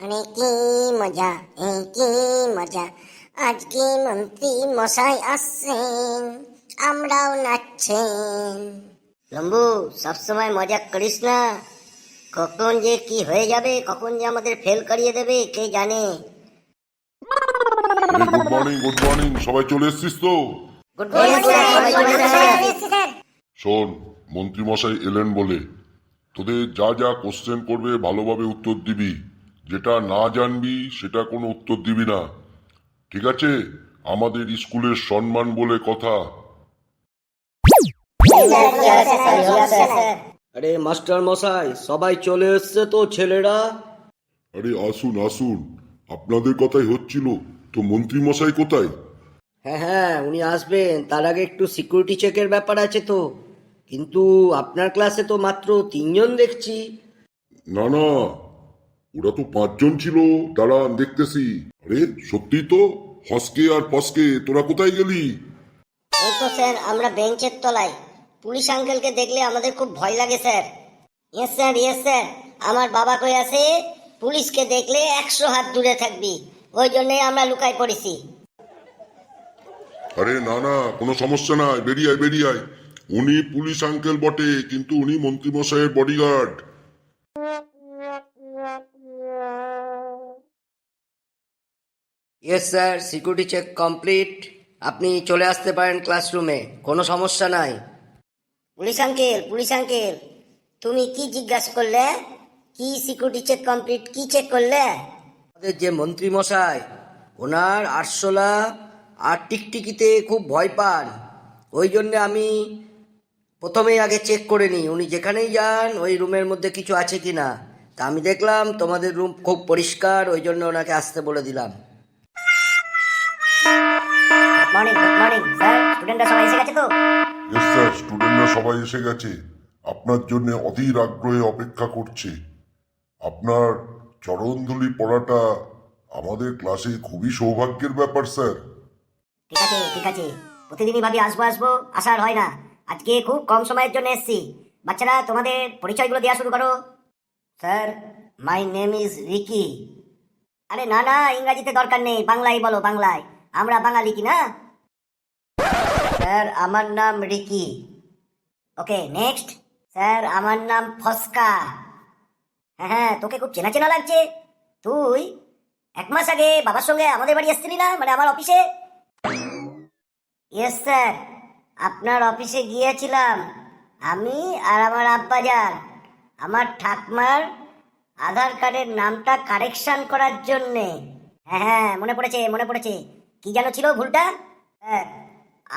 আরে কি মজা, এই কি মজা, আজকে মন্ত্রী মশাই আসছেন, আমরাও নাচছেন। লম্বু, সবসময় মজা করিস না, কখন যে কি হয়ে যাবে, কখন যে আমাদের ফেল করিয়ে দেবে কে জানে। আরে গুড মর্নিং, গুড মর্নিং, সবাই চলে এসছিস তো? গুড মর্নিং স্যার, সবাই চলে এসেছে। শোন, মন্ত্রী মশাই এলেন বলে তোদের যা যা কোশ্চেন করবে ভালোভাবে উত্তর দিবি, যেটা না জানবি সেটা কোনো উত্তর দিবি না, ঠিক আছে? আমাদের স্কুলের সম্মান বলে কথা। আরে মাস্টার মশাই, সবাই চলে এসছে তো ছেলেরা? আরে আসুন আসুন, আপনাদের কথাই হচ্ছিল, তো মন্ত্রী মশাই কোথায়? হ্যাঁ হ্যাঁ, উনি আসবেন, তার আগে একটু সিকিউরিটি চেকের ব্যাপার আছে তো। কিন্তু আপনার ক্লাসে তো মাত্র 3জন দেখছি। না না, ওরা তো 5জন ছিল, দাঁড়ান দেখতেছি। আরে সত্যি তো, হসকে আর পসকে তোরা কোথায় গেলি? এই তো স্যার, আমরা বেঞ্চের তলায়। পুলিশ আঙ্কেলকে দেখলে আমাদের খুব ভয় লাগে sir. Yes sir, yes sir, আমার বাবা কই আছে, পুলিশকে দেখলে 100 হাত দূরে থাকবি, ওই জন্যই আমরা লুকাই পড়েছি। আরে না না, কোনো সমস্যা নাই, বেরিয়ে আয় বেরিয়ে আয়। উনি পুলিশ আঙ্কেল বটে, কিন্তু উনি মন্ত্রী মশাইয়ের bodyguard. Yes sir, security check complete. আপনি চলে আসতে পারেন ক্লাসরুমে, কোনো সমস্যা নাই। পুলিশ আঙ্কেল, পুলিশ আঙ্কেল, তুমি কি জিজ্ঞাসা করলে? কি সিকিউরিটি চেক কমপ্লিট, কি চেক করলে? আমাদের যে মন্ত্রী মশাই, ওনার আরশোলা আর টিকটিকিতে খুব ভয় পান, ওই জন্যে আমি প্রথমেই আগে চেক করে নিই উনি যেখানেই যান ওই রুমের মধ্যে কিছু আছে কি না। তা আমি দেখলাম তোমাদের রুম খুব পরিষ্কার, ওই জন্য ওনাকে আসতে বলে দিলাম। মর্নিং, গুড মর্নিং স্যার, স্টুডেন্টরা সবাই এসে গেছে তো? ইয়েস স্যার, স্টুডেন্টরা সবাই এসে গেছে, আপনার জন্য অধীর আগ্রহে অপেক্ষা করছে। আপনার চরণধুলি পড়াটা আমাদের ক্লাসে খুবই সৌভাগ্যের ব্যাপার স্যার। ঠিক আছে ঠিক আছে, প্রতিদিনই ভাবি আসবো আসবো, আসার হয় না। আজকে খুব কম সময়ের জন্য এসেছি। বাচ্চারা তোমাদের পরিচয়গুলো দেওয়া শুরু করো। Sir, my name is Ricky. আরে না না, ইংরাজিতে দরকার নেই, বাংলায় বলো, বাংলায়, আমরা বাঙালি কি না। স্যার, আমার নাম রিকি। ওকে, নেক্সট। স্যার, আমার নাম ফস্কা। হ্যাঁ হ্যাঁ, তোকে খুব চেনা চেনা লাগছে। তুই 1 মাস আগে বাবার সঙ্গে আমাদের বাড়ি আসছিলি না, মানে আমার অফিসে? ইয়েস স্যার, আপনার অফিসে গিয়েছিলাম আমি আর আমার আব্বাজান, আমার ঠাকমার আধার কার্ডের নামটা কারেকশন করার জন্যে। হ্যাঁ হ্যাঁ, মনে পড়েছে মনে পড়েছে। কি যেন ছিল ভুলটা? স্যার,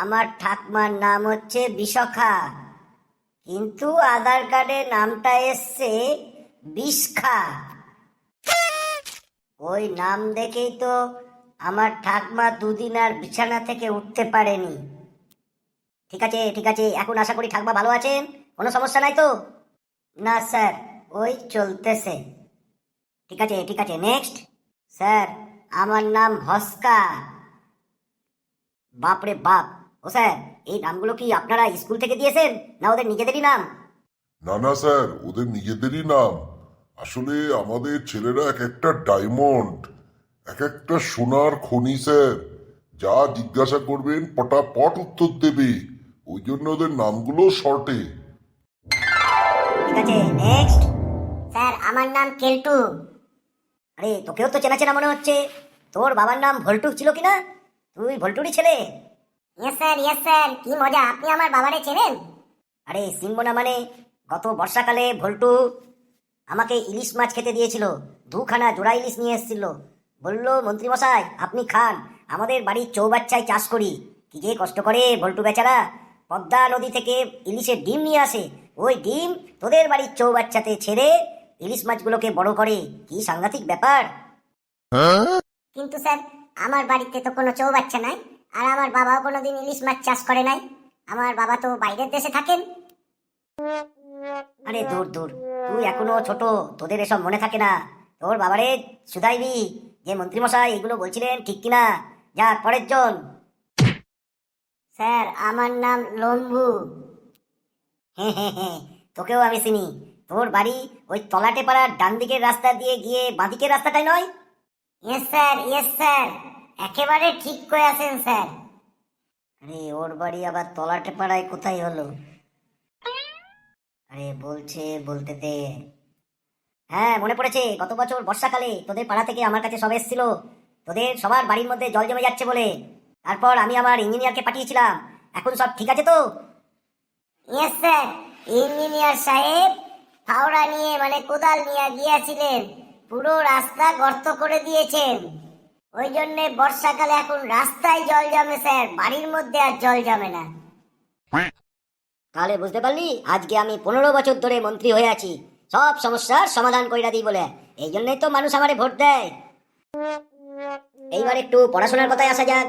আমার ঠাকমার নাম হচ্ছে বিশখা, কিন্তু আধার কার্ডে নামটা এসছে বিশখা। ওই নাম দেখেই তো আমার ঠাকমা 2 দিন আর বিছানা থেকে উঠতে পারেনি। ঠিক আছে ঠিক আছে, এখন আশা করি ঠাকমা ভালো আছেন, কোনো সমস্যা নাই তো? না স্যার, ওই চলতেছে। ঠিক আছে ঠিক আছে, নেক্সট। স্যার, আমার নাম হস্কা। বাপরে বাপ! ও স্যার, এই নামগুলো কি আপনারা স্কুল থেকে দিয়েছেন, না ওদের নিজেদেরই নাম? না না স্যার, ওদের নিজেদেরই নাম। আসলে আমাদের ছেলেরা এক একটা ডায়মন্ড, এক একটা সোনার খনি স্যার। যা জিজ্ঞাসা করবেন পটাপট উত্তর দেবে, ওই জন্য ওদের নামগুলো শর্টে। ঠিক আছে, নেক্সট। স্যার, আমার নাম কেলটু। আরে, তোকেও তো চেনা চেনা মনে হচ্ছে। তোর বাবার নাম ভল্টু ছিল কিনা? তুই ভল্টুরই ছেলে? ইয়েস স্যার, ইয়েস স্যার, কি মজা, আপনি আমার বাবারে চেনেন? আরে চিনবো না মানে, গত বর্ষাকালে ভল্টু আমাকে ইলিশ মাছ খেতে দিয়েছিল, 2খানা জোড়া ইলিশ নিয়ে এসেছিল। বললো, মন্ত্রী মশাই আপনি খান, আমাদের বাড়ির চৌবাচ্চায় চাষ করি। কি যে কষ্ট করে ভল্টু বেচারা, পদ্মা নদী থেকে ইলিশের ডিম নিয়ে আসে, ওই ডিম তোদের বাড়ির চৌবাচ্চাতে ছেড়ে ইলিশ মাছগুলোকে বড় করে। কি সাংঘাতিক ব্যাপার! কিন্তু স্যার, আমার বাড়িতে তো কোনো চৌবাচ্চা নাই, আর আমার বাবাও কোনোদিন ইলিশ মাছ চাষ করে নাই। আমার বাবা তো বাইরের দেশে থাকেন। আরে দূর দূর, তুই এখনো ছোট, তোদের এসব মনে থাকে না। তোর বাবারে শুধাইবি যে মন্ত্রীমশাই এগুলো বলছিলেন ঠিক কিনা। যা, পরের জন। স্যার, আমার নাম লম্বু। হ্যাঁ হ্যাঁ হ্যাঁ, তোকেও আমি চিনি। তোর বাড়ি ওই তলাটে পাড়ার ডান দিকের রাস্তা দিয়ে গিয়ে বাঁদিকের রাস্তাটাই নয়? ইয়েস স্যার, একেবারে ঠিক করে আছেন স্যার। আরে ওর বাড়ি আবার তলাটে পাড়ায় কোথায় হলো? আরে বলতে দে। হ্যাঁ, মনে পড়েছে, গত বছর বর্ষাকালে তোদের পাড়া থেকে আমার কাছে সব এসেছিল, তোদের সবার বাড়ির মধ্যে জল জমে যাচ্ছে বলে। তারপর আমি আমার ইঞ্জিনিয়ারকে পাঠিয়েছিলাম। এখন সব ঠিক আছে তো? ইয়েস স্যার, ইঞ্জিনিয়ার সাহেব ফাওড়া নিয়ে মানে কোদাল নিয়ে গিয়েছিলেন, পুরো রাস্তা গর্ত করে দিয়েছেন। ওই জন্যে বর্ষাকালে এখন রাস্তায় জল জমে স্যার, বাড়ির মধ্যে আর জল জমে না। তাহলে বুঝতে পারলি, আজকে আমি 15 বছর ধরে মন্ত্রী হয়ে আছি সব সমস্যার সমাধান কইরা দিই বলে। এই জন্যই তো মানুষ আমারে ভোট দেয়। এইবার একটু পড়াশোনার কথায় আসা যাক।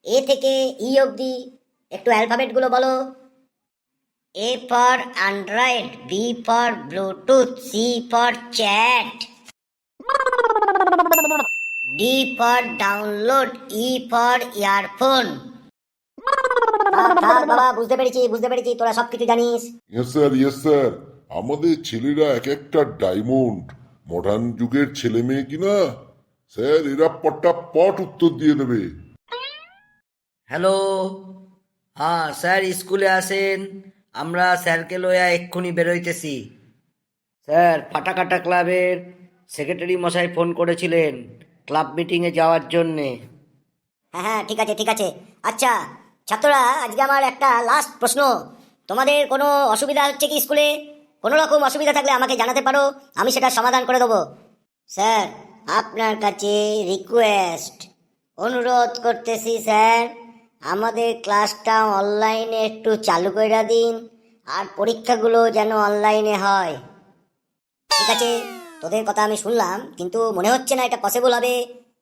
এ থেকে ই অবধি একটু অ্যালফাবেট গুলো বলো। A for Android, B for Bluetooth, C for chat, D for download, E for earphone. থাক বাবা, বুঝতে পেরেছি তোরা সবকিছু জানিস। ইয়েস স্যার, আমাদের ছেলেরা এক একটা ডায়মন্ড, মডার্ন যুগের ছেলে মেয়ে কিনা স্যার, এরা পটাপট উত্তর দিয়ে দেবে। হ্যালো, হ্যাঁ স্যার স্কুলে আসেন, আমরা স্যারকে লইয়া এক্ষুনি বেরোইতেছি। স্যার, ফাটাকাটা ক্লাবের সেক্রেটারি মশাই ফোন করেছিলেন ক্লাব মিটিংয়ে যাওয়ার জন্যে। হ্যাঁ, ঠিক আছে। আচ্ছা ছাত্ররা, আজকে আমার একটা লাস্ট প্রশ্ন। তোমাদের কোনো অসুবিধা হচ্ছে কি স্কুলে? কোনো রকম অসুবিধা থাকলে আমাকে জানাতে পারো, আমি সেটা সমাধান করে দেবো। স্যার, আপনার কাছে রিকোয়েস্ট, অনুরোধ করতেছি স্যার, আমাদের ক্লাসটা অনলাইনে একটু চালু করে দিন, আর পরীক্ষাগুলো যেন অনলাইনে হয়। ঠিক আছে, তোদের কথা আমি শুনলাম, কিন্তু মনে হচ্ছে না এটা পসিবল হবে,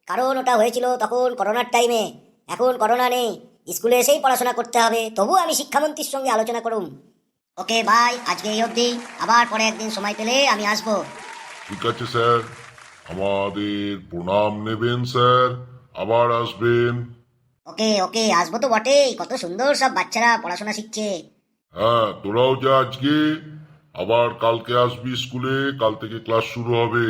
কারণ ওটা হয়েছিল তখন করোনার টাইমে। এখন করোনা নেই, স্কুলে এসেই পড়াশোনা করতে হবে। তবু আমি শিক্ষামন্ত্রীর সঙ্গে আলোচনা করুম। ওকে ভাই, আজকে এই অবধি, আবার পরে একদিন সময় পেলে আমি আসবো। ঠিক আছে স্যার, আমাদের প্রণাম নেবেন স্যার, আবার আসবেন। ওকে, আসবো তো বটেই, কত সুন্দর সব বাচ্চারা পড়াশোনা শিখছে। হ্যাঁ, তোরাও যা আজকে, আবার কালকে আসবি স্কুলে, কাল থেকে ক্লাস শুরু হবে।